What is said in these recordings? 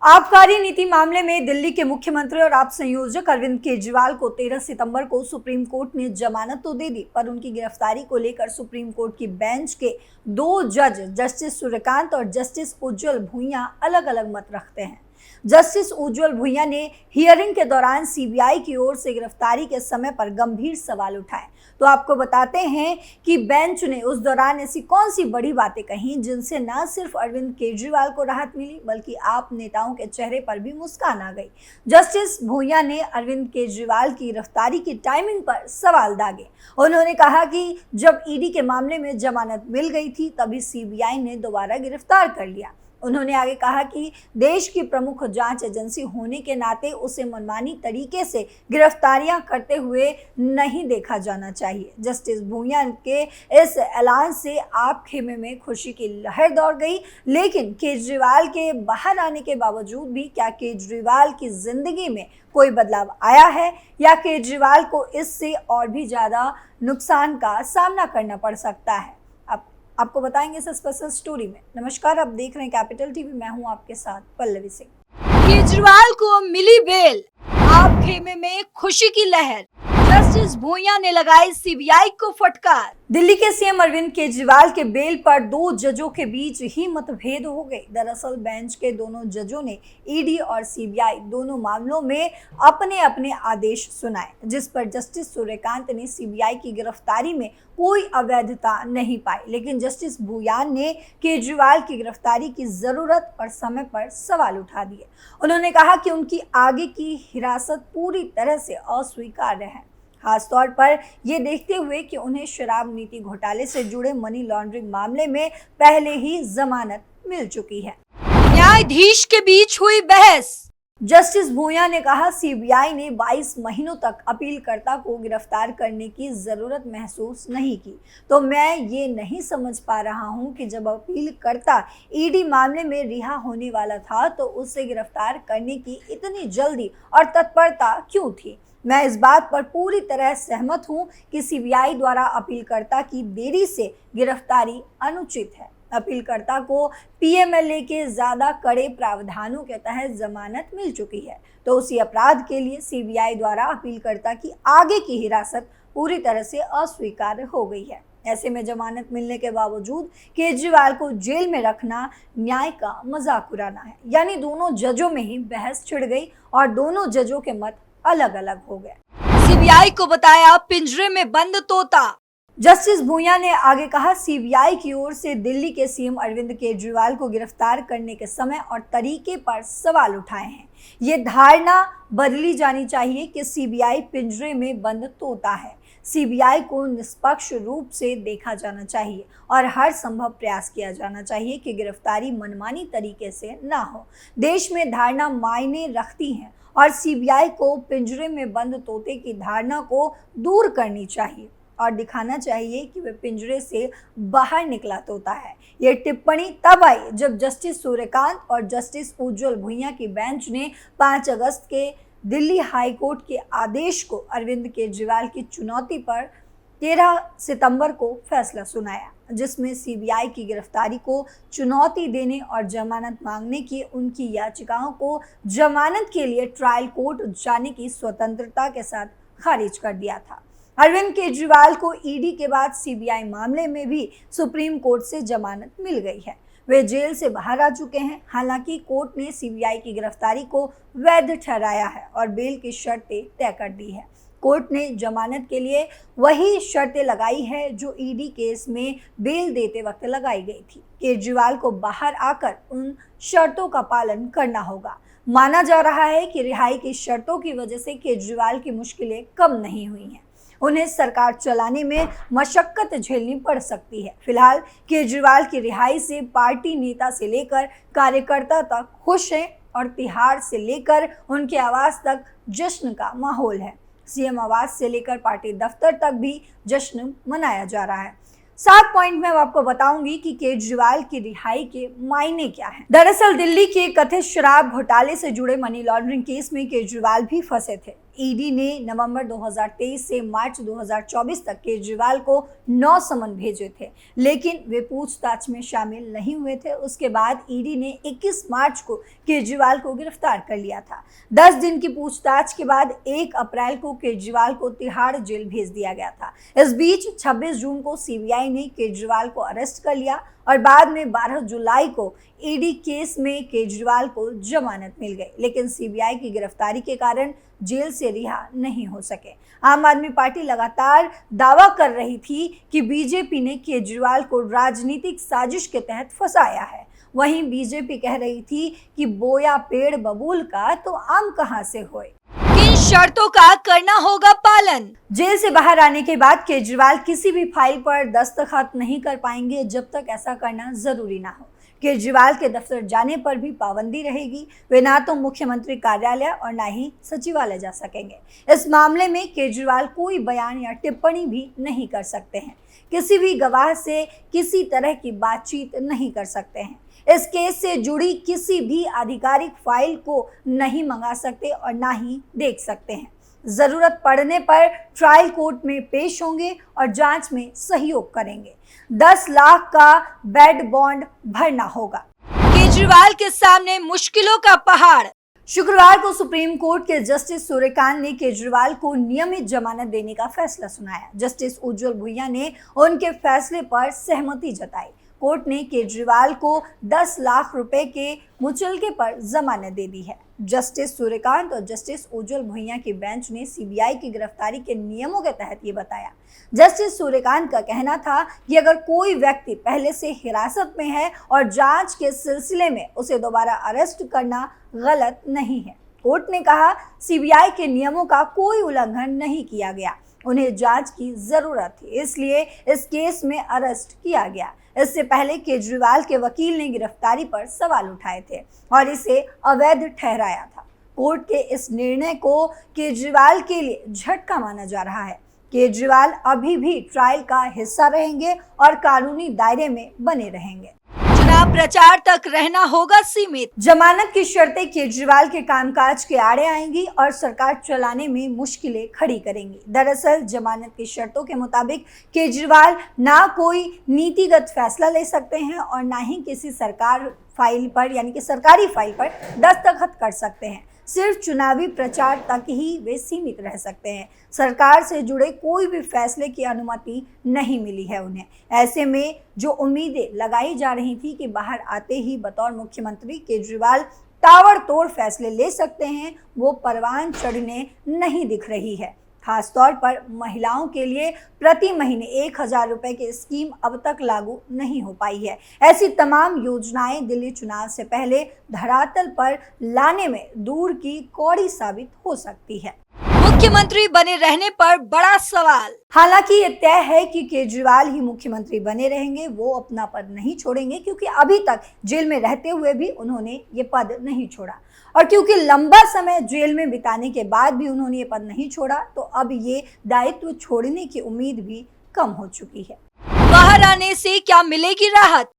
आबकारी नीति मामले में दिल्ली के मुख्यमंत्री और आप संयोजक अरविंद केजरीवाल को 13 सितंबर को सुप्रीम कोर्ट ने जमानत तो दे दी, पर उनकी गिरफ्तारी को लेकर सुप्रीम कोर्ट की बेंच के दो जज जस्टिस सूर्यकांत और जस्टिस उज्जवल भुइयां अलग अलग मत रखते हैं। जस्टिस उज्जवल भुइयां ने हियरिंग के दौरान सीबीआई की ओर से गिरफ्तारी के समय पर गंभीर सवाल उठाए। तो आपको बताते हैं कि बेंच ने उस दौरान ऐसी कौन सी बड़ी बातें कही जिनसे न सिर्फ अरविंद केजरीवाल को राहत मिली बल्कि आप नेताओं के चेहरे पर भी मुस्कान आ गई। जस्टिस भुइयां ने अरविंद केजरीवाल की गिरफ्तारी की टाइमिंग पर सवाल दागे। उन्होंने कहा कि जब ईडी के मामले में जमानत मिल गई थी तभी सीबीआई ने दोबारा गिरफ्तार कर लिया। उन्होंने आगे कहा कि देश की प्रमुख जांच एजेंसी होने के नाते उसे मनमानी तरीके से गिरफ्तारियां करते हुए नहीं देखा जाना चाहिए। जस्टिस भुइयां के इस ऐलान से आप खेमे में खुशी की लहर दौड़ गई, लेकिन केजरीवाल के बाहर आने के बावजूद भी क्या केजरीवाल की जिंदगी में कोई बदलाव आया है या केजरीवाल को इससे और भी ज्यादा नुकसान का सामना करना पड़ सकता है? आपको बताएंगे इस स्पेशल स्टोरी में। नमस्कार, आप देख रहे हैं कैपिटल टीवी, मैं हूं आपके साथ पल्लवी सिंह। केजरीवाल को मिली बेल, आप खेमे में खुशी की लहर, जस्टिस भुइयां ने लगाई सीबीआई को फटकार। दिल्ली के सीएम अरविंद केजरीवाल के बेल पर दो जजों के बीच ही मतभेद हो गए। दरअसल बेंच के दोनों जजों ने ईडी और सीबीआई दोनों मामलों में अपने अपने आदेश सुनाए, जिस पर जस्टिस सूर्यकांत ने सीबीआई की गिरफ्तारी में कोई अवैधता नहीं पाई, लेकिन जस्टिस भुइयां ने केजरीवाल की गिरफ्तारी की जरूरत और समय पर सवाल उठा दिए। उन्होंने कहा कि उनकी आगे की हिरासत पूरी तरह से अस्वीकार्य है, खासतौर पर ये देखते हुए कि उन्हें शराब नीति घोटाले से जुड़े मनी लॉन्ड्रिंग मामले में पहले ही जमानत मिल चुकी है। न्यायाधीश के बीच हुई बहस। जस्टिस भुइयां ने कहा सीबीआई ने 22 महीनों तक अपीलकर्ता को गिरफ्तार करने की जरूरत महसूस नहीं की, तो मैं ये नहीं समझ पा रहा हूं कि जब अपीलकर्ता ईडी मामले में रिहा होने वाला था तो उसे गिरफ्तार करने की इतनी जल्दी और तत्परता क्यों थी। मैं इस बात पर पूरी तरह सहमत हूं कि सीबीआई द्वारा अपीलकर्ता की देरी से गिरफ्तारी अनुचित है। अपीलकर्ता को पीएमएलए के ज्यादा कड़े प्रावधानों के तहत जमानत मिल चुकी है, तो उसी अपराध के लिए सीबीआई द्वारा अपीलकर्ता की आगे की हिरासत पूरी तरह से अस्वीकार्य हो गई है। ऐसे में जमानत मिलने के बावजूद केजरीवाल को जेल में रखना न्याय का मजाक उड़ाना है। यानी दोनों जजों में ही बहस छिड़ गई और दोनों जजों के मत अलग अलग हो गए। सीबीआई को बताया पिंजरे में बंद तोता। जस्टिस भुइयां ने आगे कहा सीबीआई की ओर से दिल्ली के सीएम अरविंद केजरीवाल को गिरफ्तार करने के समय और तरीके पर सवाल उठाए हैं। ये धारणा बदली जानी चाहिए कि सीबीआई पिंजरे में बंद तोता है। सीबीआई को निष्पक्ष रूप से देखा जाना चाहिए और हर संभव प्रयास किया जाना चाहिए कि गिरफ्तारी मनमानी तरीके से ना हो। देश में धारणा मायने रखती है और सीबीआई को पिंजरे में बंद तोते की धारणा को दूर करनी चाहिए और दिखाना चाहिए कि वह पिंजरे से बाहर निकला तोता है। यह टिप्पणी तब आई जब जस्टिस सूर्यकांत और जस्टिस उज्जवल भुइयां की बेंच ने 5 अगस्त के दिल्ली हाई कोर्ट के आदेश को अरविंद केजरीवाल की चुनौती पर 13 सितंबर को फैसला सुनाया, जिसमें सीबीआई की गिरफ्तारी को चुनौती देने और जमानत मांगने की उनकी याचिकाओं को जमानत के लिए ट्रायल कोर्ट जाने की स्वतंत्रता के साथ खारिज कर दिया था। अरविंद केजरीवाल को ईडी के बाद सीबीआई मामले में भी सुप्रीम कोर्ट से जमानत मिल गई है। वे जेल से बाहर आ चुके हैं। हालांकि कोर्ट ने सीबीआई की गिरफ्तारी को वैध ठहराया है और बेल की शर्तें तय कर दी है। कोर्ट ने जमानत के लिए वही शर्तें लगाई है जो ईडी केस में बेल देते वक्त लगाई गई थी। केजरीवाल को बाहर आकर उन शर्तों का पालन करना होगा। माना जा रहा है कि रिहाई की शर्तों की वजह से केजरीवाल की मुश्किलें कम नहीं हुई हैं। उन्हें सरकार चलाने में मशक्कत झेलनी पड़ सकती है। फिलहाल केजरीवाल की रिहाई से पार्टी नेता से लेकर कार्यकर्ता तक खुश हैं और तिहाड़ से लेकर उनके आवास तक जश्न का माहौल है। सीएम आवास से लेकर पार्टी दफ्तर तक भी जश्न मनाया जा रहा है। 7 पॉइंट में आपको बताऊंगी कि केजरीवाल की रिहाई के मायने क्या हैं। दरअसल दिल्ली के कथित शराब घोटाले से जुड़े मनी लॉन्ड्रिंग केस में केजरीवाल भी फंसे थे। ईडी ने नवंबर 2023 से मार्च 2024 तक केजरीवाल को 9 समन भेजे थे, लेकिन वे पूछताछ में शामिल नहीं हुए थे। उसके बाद ईडी ने 21 मार्च को केजरीवाल को गिरफ्तार कर लिया था। 10 दिन की पूछताछ के बाद 1 अप्रैल को केजरीवाल को तिहाड़ जेल भेज दिया गया था। इस बीच 26 जून को सीबीआई ने केजरीवाल को अरेस्ट कर लिया और बाद में 12 जुलाई को ईडी केस में केजरीवाल को जमानत मिल गई, लेकिन सीबीआई की गिरफ्तारी के कारण जेल से रिहा नहीं हो सके। आम आदमी पार्टी लगातार दावा कर रही थी कि बीजेपी ने केजरीवाल को राजनीतिक साजिश के तहत फंसाया है। वहीं बीजेपी कह रही थी कि बोया पेड़ बबूल का तो आम कहां से होए। किन शर्तों का करना होगा पालन? जेल से बाहर आने के बाद केजरीवाल किसी भी फाइल पर दस्तखत नहीं कर पाएंगे जब तक ऐसा करना जरूरी ना हो। केजरीवाल के दफ्तर जाने पर भी पाबंदी रहेगी। वे ना तो मुख्यमंत्री कार्यालय और ना ही सचिवालय जा सकेंगे। इस मामले में केजरीवाल कोई बयान या टिप्पणी भी नहीं कर सकते हैं। किसी भी गवाह से किसी तरह की बातचीत नहीं कर सकते हैं। इस केस से जुड़ी किसी भी आधिकारिक फाइल को नहीं मंगा सकते और ना ही देख सकते हैं। जरूरत पड़ने पर ट्रायल कोर्ट में पेश होंगे और जांच में सहयोग करेंगे। 10 लाख का बेड बॉन्ड भरना होगा। केजरीवाल के सामने मुश्किलों का पहाड़। शुक्रवार को सुप्रीम कोर्ट के जस्टिस सूर्यकांत ने केजरीवाल को नियमित जमानत देने का फैसला सुनाया। जस्टिस उज्जवल भुइयां ने उनके फैसले पर सहमति जताई। कोर्ट ने केजरीवाल को 10 लाख रुपए के मुचलके पर जमानत दे दी है। जस्टिस सूर्यकांत और जस्टिस उज्जवल भुइयां की बेंच ने सीबीआई की गिरफ्तारी के नियमों के तहत ये बताया। जस्टिस सूर्यकांत का कहना था कि अगर कोई व्यक्ति पहले से हिरासत में है और जांच के सिलसिले में उसे दोबारा अरेस्ट करना गलत नहीं है। कोर्ट ने कहा, सीबीआई के नियमों का कोई उल्लंघन नहीं किया गया। उन्हें जांच की जरूरत थी, इसलिए इस केस में अरेस्ट किया गया। इससे पहले केजरीवाल के वकील ने गिरफ्तारी पर सवाल उठाए थे और इसे अवैध ठहराया था। कोर्ट के इस निर्णय को केजरीवाल के लिए झटका माना जा रहा है। केजरीवाल अभी भी ट्रायल का हिस्सा रहेंगे और कानूनी दायरे में बने रहेंगे। चुनाव प्रचार तक रहना होगा सीमित। जमानत की शर्तें केजरीवाल के कामकाज के आड़े आएंगी और सरकार चलाने में मुश्किलें खड़ी करेंगी। दरअसल जमानत की शर्तों के मुताबिक केजरीवाल ना कोई नीतिगत फैसला ले सकते हैं और ना ही किसी सरकारी फाइल पर दस्तखत कर सकते हैं। सिर्फ चुनावी प्रचार तक ही वे सीमित रह सकते हैं। सरकार से जुड़े कोई भी फैसले की अनुमति नहीं मिली है उन्हें। ऐसे में जो उम्मीदें लगाई जा रही थी कि बाहर आते ही बतौर मुख्यमंत्री केजरीवाल ताबड़तोड़ फैसले ले सकते हैं, वो परवान चढ़ने नहीं दिख रही है। खासतौर पर महिलाओं के लिए प्रति महीने 1000 रुपए की स्कीम अब तक लागू नहीं हो पाई है। ऐसी तमाम योजनाएं दिल्ली चुनाव से पहले धरातल पर लाने में दूर की कौड़ी साबित हो सकती है। मुख्यमंत्री बने रहने पर बड़ा सवाल। हालांकि ये तय है कि केजरीवाल ही मुख्यमंत्री बने रहेंगे। वो अपना पद नहीं छोड़ेंगे क्योंकि अभी तक जेल में रहते हुए भी उन्होंने ये पद नहीं छोड़ा और क्योंकि लंबा समय जेल में बिताने के बाद भी उन्होंने ये पद नहीं छोड़ा, तो अब ये दायित्व छोड़ने की उम्मीद भी कम हो चुकी है। बाहर आने से क्या मिलेगी राहत?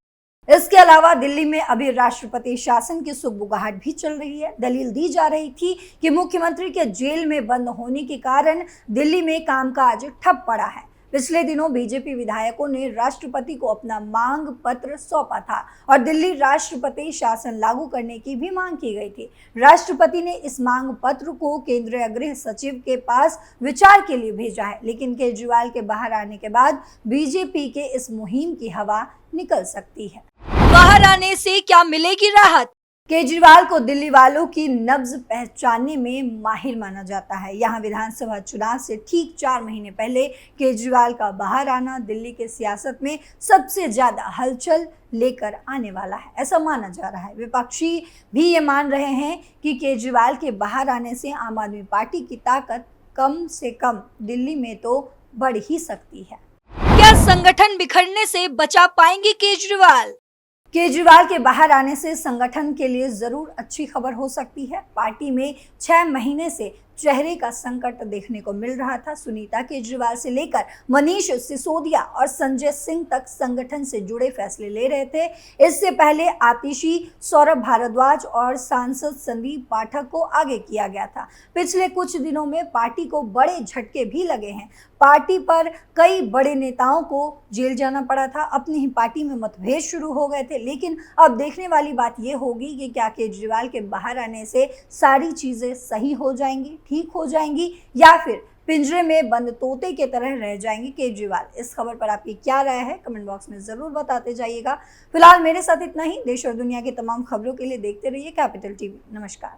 इसके अलावा दिल्ली में अभी राष्ट्रपति शासन की सुगबुगाहट भी चल रही है। दलील दी जा रही थी कि मुख्यमंत्री के जेल में बंद होने के कारण दिल्ली में कामकाज ठप पड़ा है। पिछले दिनों बीजेपी विधायकों ने राष्ट्रपति को अपना मांग पत्र सौंपा था और दिल्ली राष्ट्रपति शासन लागू करने की भी मांग की गई थी। राष्ट्रपति ने इस मांग पत्र को केंद्रीय गृह सचिव के पास विचार के लिए भेजा है, लेकिन केजरीवाल के बाहर आने के बाद बीजेपी के इस मुहिम की हवा निकल सकती है। बाहर आने से क्या मिलेगी राहत? केजरीवाल को दिल्ली वालों की नब्ज पहचानने में माहिर माना जाता है। यहाँ विधानसभा चुनाव से ठीक 4 महीने पहले केजरीवाल का बाहर आना दिल्ली के सियासत में सबसे ज्यादा हलचल लेकर आने वाला है, ऐसा माना जा रहा है। विपक्षी भी ये मान रहे हैं कि केजरीवाल के बाहर आने से आम आदमी पार्टी की ताकत कम से कम दिल्ली में तो बढ़ ही सकती है। क्या संगठन बिखरने से बचा पाएंगे केजरीवाल? केजरीवाल के बाहर आने से संगठन के लिए जरूर अच्छी खबर हो सकती है। पार्टी में 6 महीने से चेहरे का संकट देखने को मिल रहा था। सुनीता केजरीवाल से लेकर मनीष सिसोदिया और संजय सिंह तक संगठन से जुड़े फैसले ले रहे थे। इससे पहले आतिशी, सौरभ भारद्वाज और सांसद संदीप पाठक को आगे किया गया था। पिछले कुछ दिनों में पार्टी को बड़े झटके भी लगे हैं। पार्टी पर कई बड़े नेताओं को जेल जाना पड़ा था, अपनी ही पार्टी में मतभेद शुरू हो गए थे। लेकिन अब देखने वाली बात यह होगी कि क्या केजरीवाल के बाहर आने से सारी चीजें सही हो जाएंगी, ठीक हो जाएंगी, या फिर पिंजरे में बंद तोते की तरह रह जाएंगे केजरीवाल। इस खबर पर आपकी क्या राय है, कमेंट बॉक्स में जरूर बताते जाइएगा। फिलहाल मेरे साथ इतना ही। देश और दुनिया की तमाम खबरों के लिए देखते रहिए कैपिटल टीवी। नमस्कार।